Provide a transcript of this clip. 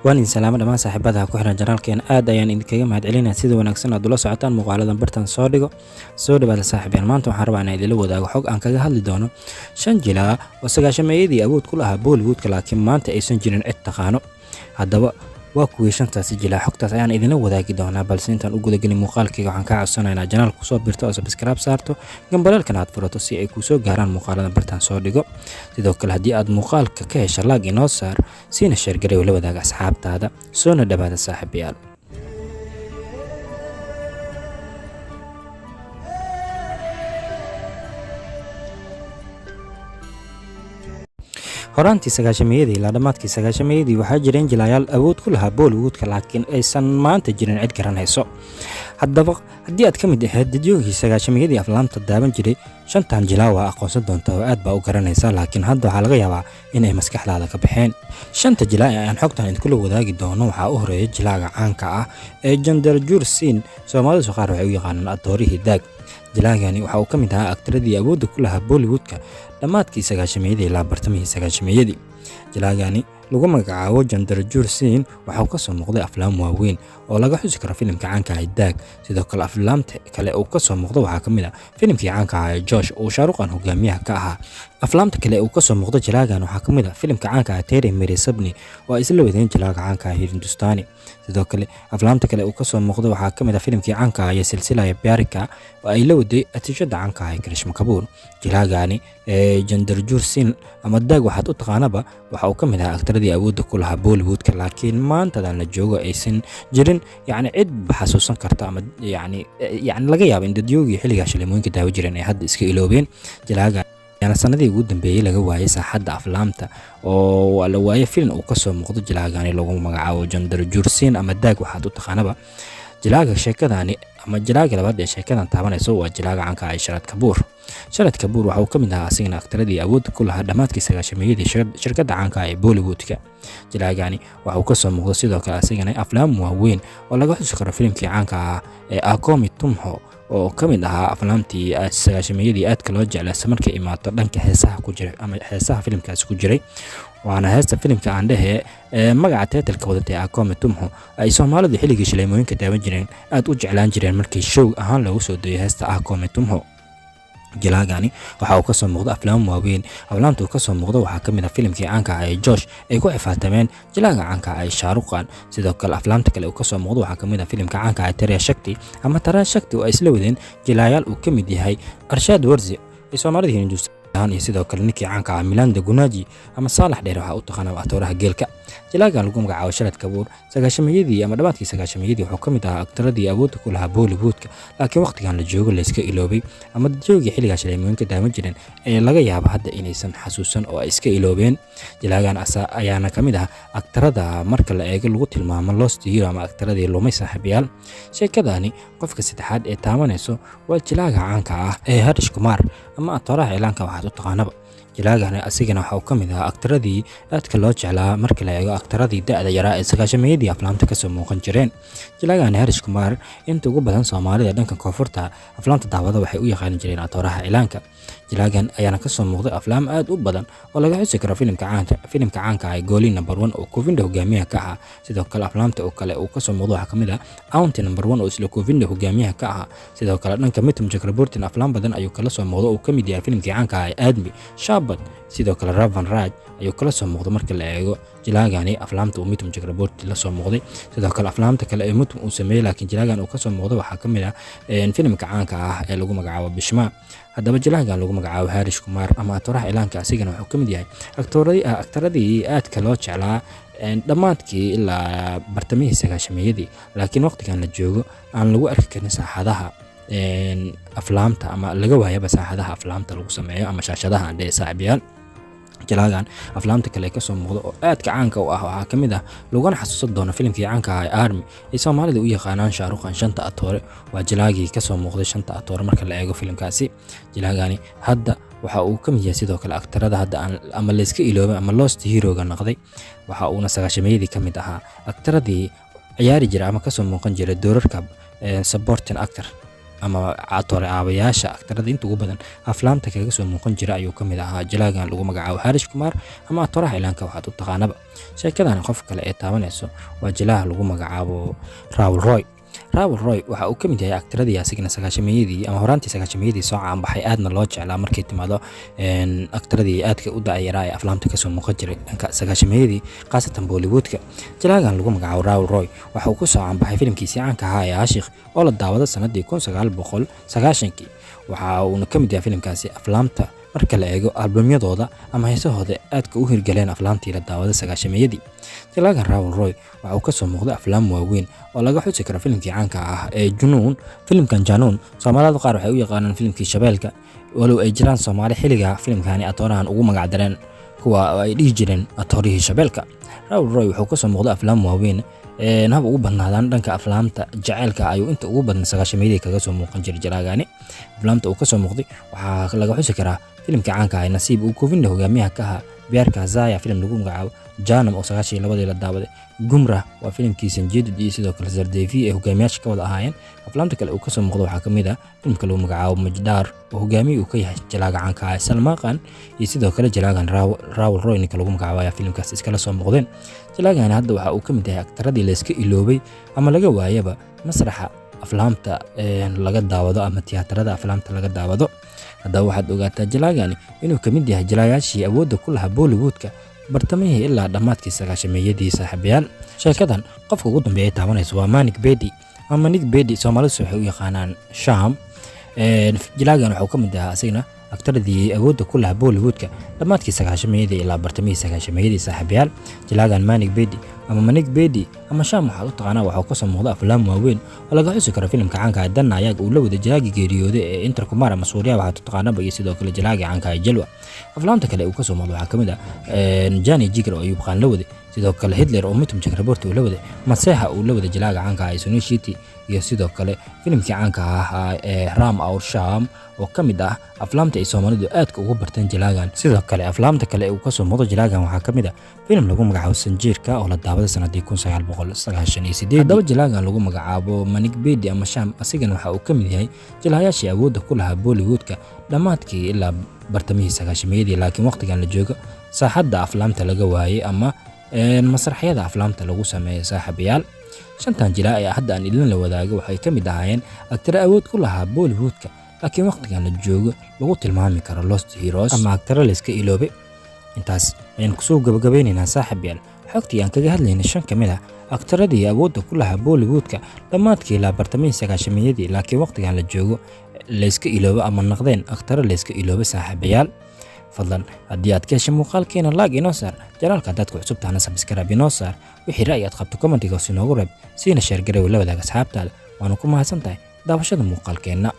waan salaamo dhamaan saaxiibada ku xiran janaalkeen aad ayaan idinkaga mahadcelinayaa sida wanaagsan aad ula socotaan muuqaaladan bartan soo dhigo soo dhawaada saaxiibyaal maanta waxaan rabaa inaan idinla wadaago xog aan kaga hadli doono 5 jilaa oo sagaashameeyadii awood ku lahaa Bollywoodka laakiin maanta aysan jirin cid taqaano haddaba waa kuwii 5taasi jilaa xogtaas ayaan idinla wadaagi doonaa balse intaan u gudagelin muuqaalkayga waxaan ka codsanaynaa janaalka ku soo biirto oo subscribe saarto gambalaalkana aad furato si ay ku soo gaaraan muuqaaladan bartan soo dhigo sidoo kale haddii aad muuqaalka ka hesho like inoo saar siina share garay oo la wadaaga asxaabtaada soona dhawaada saaxiibayaal horaantii sagaashameeyadii ilaa dhamaadkii sagaashameeyadii waxaa jireen jilaayaal awood ku lahaa Bollywoodka laakiin aysan maanta jirin cid garanayso haddaba haddii aad ka mid ahayd dadyoogii sagaashameeyadii aflaamta daawan jiray 5tan jilaa waa aqoonsan doontaa oo aad baa u garanaysa laakiin hadda waxaa laga yaabaa inay maskaxdaada ka baxeen 5ta jilaa ee aan xogtan idinkula wadaagi doono waxaa u horeeya jilaaga caanka ah ee Chandrachud Singh Soomaalidu qaar waxay u yaqaanaan adoorihii daag jilaagani waxa uu ka mid ahaa aktaradii awoodda ku lahaa Bollywoodka dhamaadkii sagaashameeyadii ilaa bartamihii sagaashameeyadii jilaagani lagu magacaabo Chandrachud Singh waxa uu ka soo muuqday aflaam waaweyn oo laga xusi karo filimka caanka ah Daag sidoo kale aflaamta kale uu ka soo muuqdo waxaa ka mid ah filimkii caanka ah Josh oo Shah Rukh Khan hogaamiyaha ka ahaa aflaamta kale uu ka soo muuqdo jilaagan waxaa ka mid ah filimka caanka ah Tere Mere Sabni oo ay isla wadeen jilaaga caanka ah Hindustani sidoo kale aflaamta kale uu ka soo muuqdo waxaa ka mid ah filimkii caanka ah silsila Pyar Ka oo ay la waday atishada caanka ah Karishma Kapoor jilaagani Chandrachud Singh ama Daag waxaad u taqaanaba waxa uu ka mid ahaa aktaradii awoodda ku lahaa Bollywoodka laakiin maanta la joogo aysan jirin cid xasuusan karta ama laga yaabo in dadyoogii xilliga shaleemooyinka daawo jireen ay hadda iska iloobeen jilaaga sanadii ugu dambeeyay laga waayay saaxadda aflaamta oo la waayay film uu ka soo muuqdo jilaagani lagu magacaabo Chandrachud Singh ama Daag waxaad u taqaanaba jilaaga sheekadani ama jilaaga labaad ee sheekadan taabanayso waa jilaaga caanka ah Sharaad Kapoor waxa uu ka mid ahaa asigana aktaradii awood ku lahaa dhamaadkii sagaashameeyadii shirkadda caanka ah ee Bollywoodka jilaagani waxa uu ka soo muuqdo sidoo kale asigana aflaam waaweyn oo laga xusi karo filimkii caanka ah ee Aakomi Tumho oo ka mid ahaa aflaamtii sagaashameeyadii aadka loo jeclaa markay imaato dhanka heesaha ku jiray ama heesaha filimkaas ku jiray waana heesta filimka aan dhahe magaca title-ka wadatay Aakomi Tumho ay Soomaalidu xilligii shaleemooyinka daawan jireen aad u jeclaan jireen markii show ahaan lagu soo deeyay heesta Aakomi Tumho jilaagani waxa uu ka soo muuqdo aflaam waaweyn aflaamta uu ka soo muuqdo waxaa ka mid ah filimkii caanka ah ee Josh ay ku xifaatameen jilaaga caanka ah ee Shah Rukh Khan sidoo kale aflaamta kale uu ka soo muuqdo waxaa ka mid ah filimka caanka ah Tere Shakti oo ay isla wadeen jilaayaal uu ka mid yahay Arshad Warzi ee Soomaalida Hindustan iyo sidoo kale ninkii caanka ah Milanda Gunaji ama Saalax Dheer waxa uu taqaanaa atooraha geelka jilaagan lagu magacaabo Sharaad Kapoor sagaashameeyadii ama dhamaadkii sagaashameeyadii wuxuu ka mid ahaa aktaradii awoodda ku lahaa Bollywoodka laakiin waqtigan la joogo la iska iloobay ama dadyoogii xilliga shaleemooyinka daawan jireen ee laga yaabo hadda inaysan xasuusan oo ay iska iloobeen jilaagan ayaana ka mid ah aktarada marka la eego lagu tilmaamo Lost Hero ama aktaradii lumay saaxiibayaal sheekadani qofka saddexaad ee taabanayso waa jilaaga caanka ah ee Harish Kumar ama atooraha ciidanka waxaad u taqaanaba jilaagani asigana waxa uu ka mid ahaa aktaradii aadka loo jeclaa marka la eego aktaradii da'da yaraa ee sagaashameeyadii aflaamta ka soo muuqan jireen jilaagani Harish Kumar inta ugu badan Soomaalida dhanka koonfurta aflaamta daawada waxay u yaqaan jireen atooraha ciidanka jilaagan ayaana ka soo muuqday aflaam aad u badan oo laga xusi karo filimka caanka ah Gooli number 1 oo Govinda hogaamiyaha ka ahaa sidoo kale aflaamta oo kale uu ka soo muuqdo waxaa ka mid ah Aunty number 1 oo isla Govinda hogaamiyaha ka ahaa sidoo kale dhanka Mithun Chakraborty aflaam badan ayuu kala soo muuqdo oo ka mid yahay filimkii caanka ah Aadmi Shabad sidoo kale Ravan Raj ayuu kala soo muuqdo marka la eego jilaagani aflaamta uu Mithun Chakraborty la soo muuqday sidoo kale aflaamta kale ee Mithun uu sameeyay laakiin jilaagan uu ka soo muuqdo waxaa ka mid ah filimka caanka ah ee lagu magacaabo Bishma haddaba jilaagan lagu magacaabo Harish Kumar ama atooraha ciidanka asigana wuxuu ka mid yahay aktaradii aadka loo jeclaa dhamaadkii ilaa bartamihii sagaashameeyadii laakiin waqtigan la joogo aan lagu arki karin saaxadaha aflaamta ama laga waayaba saaxadaha aflaamta lagu sameeyo ama shaashadaha aan dhahe saaxiibayaal jilaagan aflaamta kale ka soo muuqdo oo aadka caanka u ah waxaa ka mid ah laguna xasuusan doono filimkii caanka ah Army ee Soomaalida u yaqaanaan Shah Rukh Khan 5ta atoore waa jilaagii ka soo muuqday 5ta atoore marka la eego filimkaasi jilaagani hadda waxa uu ka mid yahay sidoo kale aktarada hadda ama la iska iloobay ama Lost Hero-ga noqday waxa uuna sagaashameeyadii ka mid ahaa aktaradii ciyaari jiray ama ka soo muuqan jiray doorarka supporting actor ama atore aabayaasha aktarada inta ugu badan aflaamta kaga soo muuqan jira ayuu ka mid ahaa jilaagan lagu magacaabo Harish Kumar ama atoraha ilaanka waxaad u taqaanaba. sheekadan qof kale ee taabanayso waa jilaaha lagu magacaabo Rahul Roy. Rahul Roy waxa uu ka mid yahay aktaradii asigna sagaashameeyadii ama horaantii sagaashameeyadii soo caan baxay aadna loo jeclaa markay timaado aktaradii aadka u daayaraa ee aflaamta ka soo muuqan jiray dhanka sagaashameeyadii qaasatan Bollywoodka. jilaagan lagu magacaabo Rahul Roy waxa uu ku soo caan baxay filimkiisii caanka ahaa ee Aashiq oo la daawado sanadii 1990kii. waxa uu ka mid yahay filimkaasi aflaamta marka la eego albamyadooda ama heesahooda aadka u hirgaleen aflaamtii la daawada sagaashameeyadii. jilaagan Rahul Roy waxa uu ka soo muuqday aflaam waaweyn oo laga xusi karo filimkii caanka ah ee Junoon. filimkan Junoon Soomaalida qaar waxay u yaqaanaan filimkii Shabeelka, walow ay jiraan Soomaali xilliga filimkani atoorahan ugu magac dareen kuwa ay dhihi jireen atoorihii Shabeelka. Rahul Roy wuxuu ka soo muuqday aflaam waaweyn hab ugu badnaadaan dhanka aflaamta jaceylka ayuu inta ugu badan sagaashameeyadii kaga soo muuqan jiray jilaagani. aflaamta uu ka soo muuqday waxaa laga xusi karaa filimkii caanka ah Nasiib uu Govinda hogaamiyaha ka ahaa, Biyaarka Zaya filim lagu magacaabo, Janam oo 92 la daawaday, Gumrah waa filimkii Sanjeedid iyo sidoo kale Zardevi ee hogaamiyaasha ka wada ahaayeen. aflaamta kale uu ka soo muuqday waxaa ka mid ah filimka lagu magacaabo Majdaar oo hogaamiye uu ka yahay jilaaga caanka ah Salman Khan iyo sidoo kale jilaagan Rahul Roy ninka lagu magacaabo ayaa filimkaas iskala soo muuqdeen. jilaagan hadda waxa uu ka mid yahay aktaradii la iska iloobay ama laga waayaba masraxa aflaamta laga daawado ama tiyaatarada aflaamta laga daawado. haddaba waxaad ogaataa jilaagani inuu ka mid yahay jilaayaashii awoodda ku lahaa Bollywoodka bartamihii ilaa dhammaadkii sagaashameeyadii saaxiibayaal. sheekadan qofka ugu dambeeya taabanaysa waa Manik Bedi ama Nick Bedi, Soomaalidu waxay u yaqaanaan Sham. jilaagan wuxuu ka mid ahaa asigna aktaradii awoodda ku lahaa Bollywoodka dhammaadkii sagaashameeyadii ilaa bartamihii sagaashameeyadii saaxiibayaal. jilaagan Manik Bedi ama Manik Bedi ama Sham waxaad u taqaanaa waxuu ka soo muuqda aflaam waaweyn oo laga xusi karo filimka caanka ah Dan Nayak uu la wada jilaagii geeriyooday ee Inter Kumar ama Suuriya waxaad u taqaanaba iyo sidoo kale jilaagii caanka ah Jalwa. aflaamta kale uu ka soo muuqda waxaa ka mid ah Jani Jigar oo Ayub Khan la waday, sidoo kale Hitler oo Mitum Chakraborty uu la waday, Maseha uu la waday jilaaga caanka ah Sunil Shetty iyo sidoo kale filimkii caanka ah ee Ram Aur Sham oo ka mid ah aflaamta ay Soomaalidu aadka ugu barteen jilaagan. sidoo kale aflaamta kale uu ka soo muuqdo jilaagan waxaa ka mid ah filim lagu magacaabo Sanjeerka oo la daawaday sanadii 1998. haddaba jilaagan lagu magacaabo Manik Bedi ama Sham asigana waxa uu ka mid yahay jilaayaashii awoodda ku lahaa Bollywoodka dhammaadkii ilaa bartamihii sagaashameeyadii, laakiin waqtigan la joogo saaxadda aflaamta laga waayay ama masraxyada aflaamta lagu sameeyo saaxiibayaal. shantan jilaa ee hadda aan idin la wadaago waxay ka mid ahaayeen aktara awood ku lahaa Bollywoodka laakiin waqtigan la joogo lagu tilmaami karo Lost Heroes ama aktara la iska iloobay. intaas ayaan kusoo gabagabeynaynaa saaxiibayaal xogtii aan kaga hadlaynay 5 ka mid ah aktaradii awoodda ku lahaa Bollywoodka dhammaadkii ilaa bartamihii sagaashameeyadii laakiin waqtigan la joogo la iska iloobo ama naqdeen aktara la iska iloobo saaxiibayaal. fadlan haddii aad ka heshay muuqaalkeena like inoo saar, janaalka haddaad ku cusub tahana subscribe inoo saar, wixii ra'yi aad qabto commentiga hoos inoogu reeb, siina share gareew la wadaaga asxaabtaada. waanu ku mahadsantahay daawashada muuqaalkeena.